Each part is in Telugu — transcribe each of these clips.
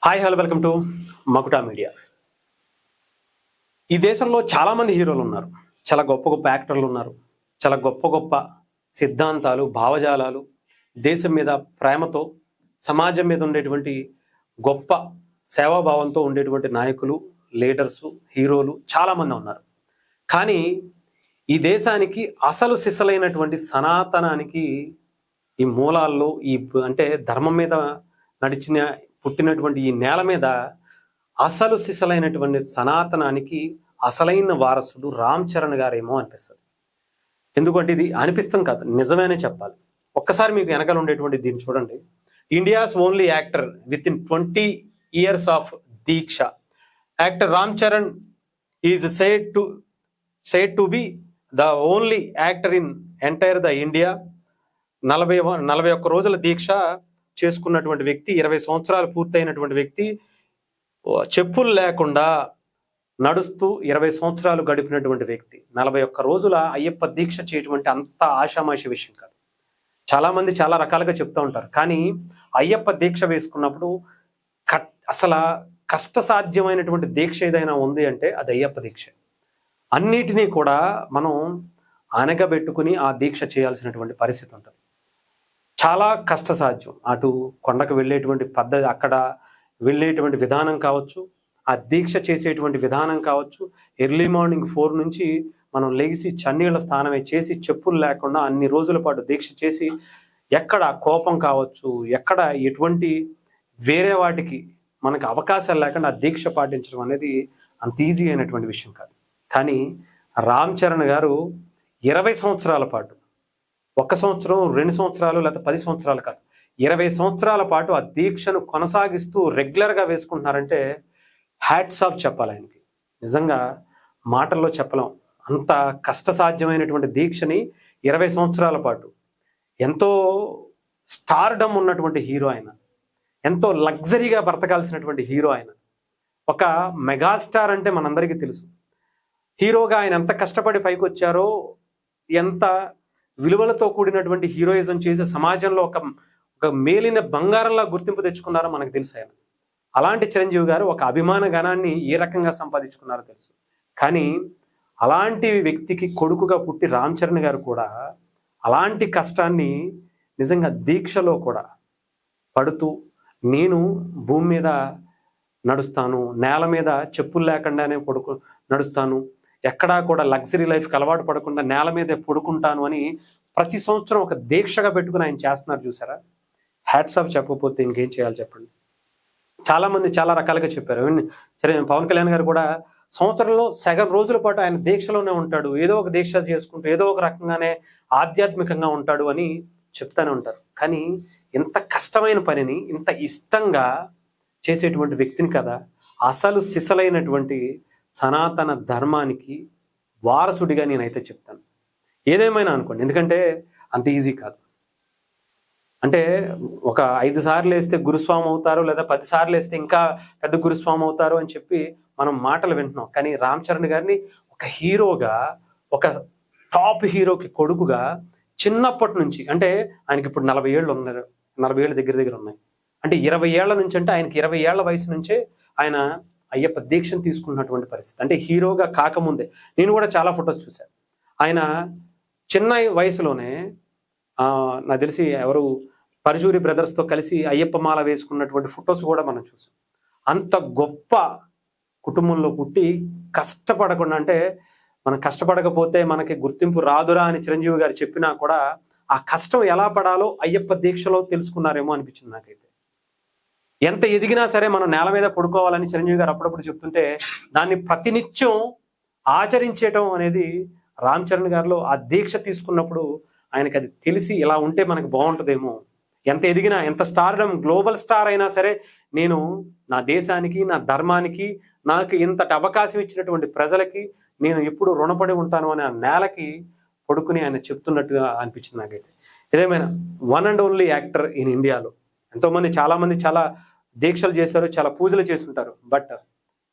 Hi hello welcome to మకుటా media. ఈ దేశంలో చాలా మంది హీరోలు ఉన్నారు. చాలా గొప్ప గొప్ప యాక్టర్లు ఉన్నారు. చాలా గొప్ప గొప్ప సిద్ధాంతాలు, భావజాలాలు, దేశం మీద ప్రేమతో, సమాజం మీద ఉండేటువంటి గొప్ప సేవాభావంతో ఉండేటువంటి నాయకులు, లీడర్సు, హీరోలు చాలా మంది ఉన్నారు. కానీ ఈ దేశానికి అసలు సిసలైనటువంటి సనాతనానికి ఈ మూలాల్లో అంటే ధర్మం మీద పుట్టినటువంటి ఈ నేల మీద అసలు సిసలైనటువంటి సనాతనానికి అసలైన వారసుడు రామ్ చరణ్ గారేమో అనిపిస్తుంది. ఎందుకంటే ఇది అనిపిస్తాం కాదు, నిజమేనే చెప్పాలి. ఒక్కసారి మీకు వెనకాల ఉండేటువంటి దీన్ని చూడండి. India's only actor within 20 years of deeksha, actor Ram Charan is said to be the only actor in entire the India. 41 రోజుల దీక్ష చేసుకున్నటువంటి వ్యక్తి, 20 సంవత్సరాలు పూర్తయినటువంటి వ్యక్తి, చెప్పులు లేకుండా నడుస్తూ 20 సంవత్సరాలు గడిపినటువంటి వ్యక్తి 41 రోజుల అయ్యప్ప దీక్ష చేయటువంటి అంత ఆషామాషి విషయం కాదు. చాలా మంది చాలా రకాలుగా చెప్తూ ఉంటారు. కానీ అయ్యప్ప దీక్ష వేసుకున్నప్పుడు అసలు కష్టసాధ్యమైనటువంటి దీక్ష ఏదైనా ఉంది అంటే అది అయ్యప్ప దీక్ష. అన్నిటినీ కూడా మనం అనగబెట్టుకుని ఆ దీక్ష చేయాల్సినటువంటి పరిస్థితి ఉంటుంది. చాలా కష్టసాధ్యం. అటు కొండకు వెళ్ళేటువంటి పద్ధతి, అక్కడ వెళ్ళేటువంటి విధానం కావచ్చు, ఆ దీక్ష చేసేటువంటి విధానం కావచ్చు. ఎర్లీ మార్నింగ్ 4 నుంచి మనం లెగిసి చన్నీళ్ళ స్నానమే చేసి చెప్పులు లేకుండా అన్ని రోజుల పాటు దీక్ష చేసి, ఎక్కడ కోపం కావచ్చు, ఎక్కడ ఎటువంటి వేరే వాటికి మనకు అవకాశాలు లేకుండా ఆ దీక్ష పాటించడం అనేది అంత ఈజీ అయినటువంటి విషయం కాదు. కానీ రామ్ చరణ్ గారు 20 సంవత్సరాల పాటు, 1 సంవత్సరం 2 సంవత్సరాలు లేదా 10 సంవత్సరాలు కాదు, 20 సంవత్సరాల పాటు ఆ దీక్షను కొనసాగిస్తూ రెగ్యులర్గా వేసుకుంటున్నారంటే హ్యాట్స్ ఆఫ్ చెప్పాలి ఆయనకి. నిజంగా మాటల్లో చెప్పలేం. అంత కష్టసాధ్యమైనటువంటి దీక్షని 20 సంవత్సరాల పాటు, ఎంతో స్టార్డమ్ ఉన్నటువంటి హీరో ఆయన, ఎంతో లగ్జరీగా బ్రతకాల్సినటువంటి హీరో ఆయన, ఒక మెగాస్టార్ అంటే మనందరికీ తెలుసు. హీరోగా ఆయన ఎంత కష్టపడి పైకి వచ్చారో, ఎంత విలువలతో కూడినటువంటి హీరోయిజం చేసే సమాజంలో ఒక మేలిన బంగారంలా గుర్తింపు తెచ్చుకున్నారో మనకు తెలుసు ఆయన. అలాంటి చిరంజీవి గారు ఒక అభిమాన గణాన్ని ఏ రకంగా సంపాదించుకున్నారో తెలుసు. కానీ అలాంటి వ్యక్తికి కొడుకుగా పుట్టి రామ్ చరణ్ గారు కూడా అలాంటి కష్టాన్ని నిజంగా దీక్షలో కూడా పడుతూ, నేను భూమి మీద నడుస్తాను, నేల మీద చెప్పులు లేకుండానే నడుస్తాను, ఎక్కడా కూడా లగ్జరీ లైఫ్కి అలవాటు పడకుండా నేల మీదే పడుకుంటాను అని ప్రతి సంవత్సరం ఒక దీక్షగా పెట్టుకుని ఆయన చేస్తున్నారు. చూసారా? హ్యాట్స్ ఆఫ్ చెప్పకపోతే ఇంకేం చేయాలి చెప్పండి. చాలా మంది చాలా రకాలుగా చెప్పారు. సరే, పవన్ కళ్యాణ్ గారు కూడా సంవత్సరంలో సగం రోజుల పాటు ఆయన దీక్షలోనే ఉంటాడు, ఏదో ఒక దీక్ష చేసుకుంటూ ఏదో ఒక రకంగానే ఆధ్యాత్మికంగా ఉంటాడు అని చెప్తానే ఉంటారు. కానీ ఇంత కష్టమైన పనిని ఇంత ఇష్టంగా చేసేటువంటి వ్యక్తిని కదా అసలు సిసలైనటువంటి సనాతన ధర్మానికి వారసుడిగా నేనైతే చెప్తాను. ఏదేమైనా అనుకోండి, ఎందుకంటే అంత ఈజీ కాదు. అంటే ఒక 5 సార్లు వేస్తే గురుస్వామి అవుతారు, లేదా 10 సార్లు వేస్తే ఇంకా పెద్ద గురుస్వామి అవుతారు అని చెప్పి మనం మాటలు వింటున్నాం. కానీ రామ్ చరణ్ గారిని ఒక హీరోగా, ఒక టాప్ హీరోకి కొడుకుగా చిన్నప్పటి నుంచి, అంటే ఆయనకి ఇప్పుడు 40 ఏళ్ళు ఉన్నారు, 40 ఏళ్ళు దగ్గర ఉన్నాయి. అంటే 20 ఏళ్ల నుంచి, అంటే ఆయనకి 20 ఏళ్ల వయసు నుంచే ఆయన అయ్యప్ప దీక్షను తీసుకున్నటువంటి పరిస్థితి. అంటే హీరోగా కాకముందే నేను కూడా చాలా ఫొటోస్ చూశాను. ఆయన చిన్న వయసులోనే నాకు తెలిసి ఎవరు పరుచూరి బ్రదర్స్తో కలిసి అయ్యప్ప మాల వేసుకున్నటువంటి ఫొటోస్ కూడా మనం చూసాం. అంత గొప్ప కుటుంబంలో పుట్టి కష్టపడకుండా, అంటే మనం కష్టపడకపోతే మనకి గుర్తింపు రాదురా అని చిరంజీవి గారు చెప్పినా కూడా ఆ కష్టం ఎలా పడాలో అయ్యప్ప దీక్షలో తెలుసుకున్నారేమో అనిపించింది నాకైతే. ఎంత ఎదిగినా సరే మనం నేల మీద పడుకోవాలని చిరంజీవి గారు అప్పుడప్పుడు చెప్తుంటే దాన్ని ప్రతినిత్యం ఆచరించడం అనేది రామ్ చరణ్ గారిలో ఆ దీక్ష తీసుకున్నప్పుడు ఆయనకి అది తెలిసి ఇలా ఉంటే మనకు బాగుంటుందేమో. ఎంత ఎదిగినా, ఎంత స్టార్డమ్, గ్లోబల్ స్టార్ అయినా సరే, నేను నా దేశానికి, నా ధర్మానికి, నాకు ఇంతటి అవకాశం ఇచ్చినటువంటి ప్రజలకి నేను ఎప్పుడు రుణపడి ఉంటాను అని ఆ నేలకి పడుకుని ఆయన చెప్తున్నట్టుగా అనిపించింది నాకైతే. ఏదేమైనా one and only actor in ఇండియాలో. ఎంతోమంది, చాలామంది చాలా దీక్షలు చేశారు, చాలా పూజలు చేస్తుంటారు. బట్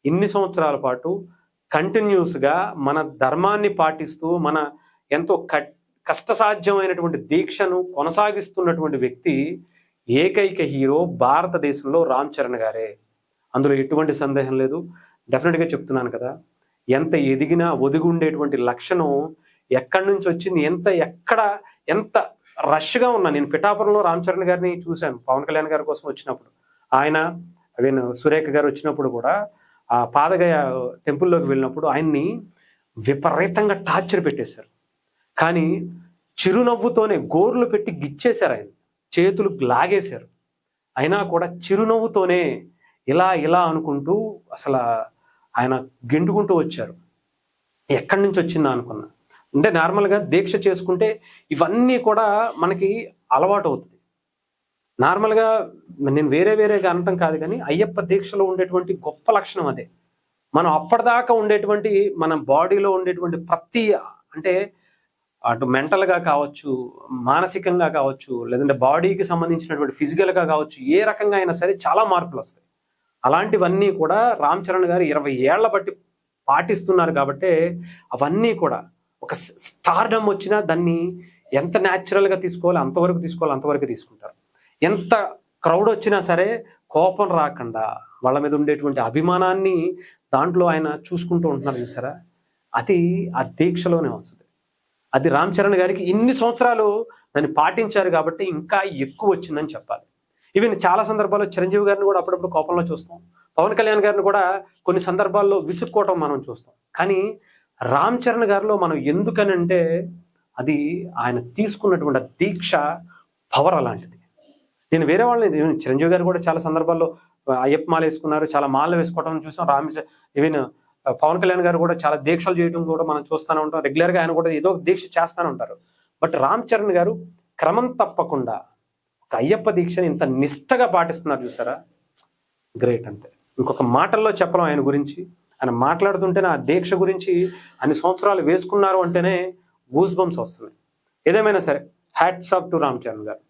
ఇన్ని సంవత్సరాల పాటు కంటిన్యూస్గా మన ధర్మాన్ని పాటిస్తూ, మన ఎంతో కష్టసాధ్యమైనటువంటి దీక్షను కొనసాగిస్తున్నటువంటి వ్యక్తి, ఏకైక హీరో భారతదేశంలో రామ్ చరణ్ గారే. అందులో ఎటువంటి సందేహం లేదు. డెఫినెట్గా చెప్తున్నాను కదా, ఎంత ఎదిగినా ఒదిగి ఉండేటువంటి లక్షణం ఎక్కడి నుంచి వచ్చింది, ఎంత రష్గా ఉన్నా. నేను పిఠాపురంలో రామ్ చరణ్ గారిని చూశాను పవన్ కళ్యాణ్ గారి కోసం వచ్చినప్పుడు. ఆయన సురేఖ గారు వచ్చినప్పుడు కూడా ఆ పాదగయ టెంపుల్లోకి వెళ్ళినప్పుడు ఆయన్ని విపరీతంగా టార్చర్ పెట్టేశారు. కానీ చిరునవ్వుతోనే గోర్లు పెట్టి గిచ్చేశారు, ఆయన చేతులు లాగేశారు. అయినా కూడా చిరునవ్వుతోనే ఇలా అనుకుంటూ అసలు ఆయన గెంటుకుంటూ వచ్చారు. ఎక్కడి నుంచి వచ్చిందా అనుకున్నా. అంటే నార్మల్గా దీక్ష చేసుకుంటే ఇవన్నీ కూడా మనకి అలవాటు అవుతుంది. నార్మల్గా నేను వేరేగా అనటం కాదు, కానీ అయ్యప్ప దీక్షలో ఉండేటువంటి గొప్ప లక్షణం అదే. మనం అప్పటిదాకా ఉండేటువంటి మన బాడీలో ఉండేటువంటి ప్రతి, అంటే అటు మెంటల్గా కావచ్చు, మానసికంగా కావచ్చు, లేదంటే బాడీకి సంబంధించినటువంటి ఫిజికల్గా కావచ్చు, ఏ రకంగా అయినా సరే చాలా మార్పులు వస్తాయి. అలాంటివన్నీ కూడా రామ్ చరణ్ గారు 20 ఏళ్ల బట్టి పాటిస్తున్నారు. కాబట్టి అవన్నీ కూడా ఒక స్టార్డమ్ వచ్చినా దాన్ని ఎంత న్యాచురల్గా తీసుకోవాలి అంతవరకు తీసుకుంటారు. ఎంత క్రౌడ్ వచ్చినా సరే కోపం రాకుండా వాళ్ళ మీద ఉండేటువంటి అభిమానాన్ని దాంట్లో ఆయన చూసుకుంటూ ఉంటున్నారు చూసారా, అది ఆ దీక్షలోనే వస్తుంది. అది రామ్ చరణ్ గారికి ఇన్ని సంవత్సరాలు దాన్ని పాటించారు కాబట్టి ఇంకా ఎక్కువ వచ్చిందని చెప్పాలి. ఈవెన్ చాలా సందర్భాల్లో చిరంజీవి గారిని కూడా అప్పుడప్పుడు కోపంలో చూస్తాం, పవన్ కళ్యాణ్ గారిని కూడా కొన్ని సందర్భాల్లో విసుక్కోవటం మనం చూస్తాం. కానీ రామ్ చరణ్ గారిలో మనం ఎందుకనంటే అది ఆయన తీసుకున్నటువంటి దీక్ష పవర్ అలాంటిది. నేను వేరే వాళ్ళని, చిరంజీవి గారు కూడా చాలా సందర్భాల్లో అయ్యప్ప మాల వేసుకున్నారు, చాలా మాల వేసుకోవటం చూసాం. ఈవెన్ పవన్ కళ్యాణ్ గారు కూడా చాలా దీక్షలు చేయడం కూడా మనం చూస్తూనే ఉంటాం. రెగ్యులర్గా ఆయన కూడా ఏదో ఒక దీక్ష చేస్తూనే ఉంటారు. బట్ రామ్ చరణ్ గారు క్రమం తప్పకుండా ఒక అయ్యప్ప దీక్షని ఇంత నిష్టగా పాటిస్తున్నారు చూసారా, గ్రేట్ అంతే. ఇంకొక మాటల్లో చెప్పడం ఆయన గురించి. ఆయన మాట్లాడుతుంటేనే ఆ దీక్ష గురించి అన్ని సంవత్సరాలు వేసుకున్నారు అంటేనే గూస్ బంప్స్ వస్తున్నాయి. ఏదేమైనా సరే hats off to Ram Charan గారు.